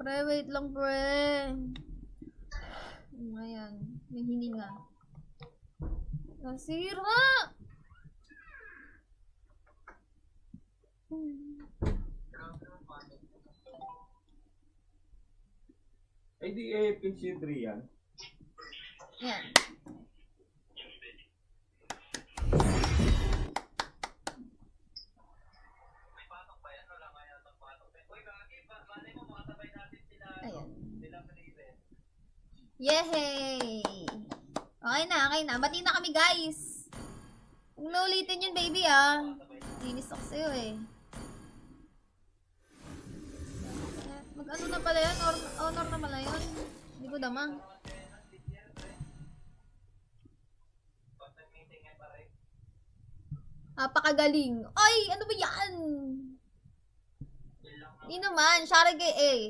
Pre, wait lang, pre. Ayan. May hininga. Nasira! Ay, di PC3 yan. Yan. Ayan. Yehey! Okay na. Bati na kami, guys. Huwag na ulitin yun, baby, ah. Linis ako sa'yo, eh. Mag-ano na pala yan? Honor na pala yun? Hindi ko damang. Napakagaling. Ay! Ano ba yan? Hindi naman. Sharage, eh.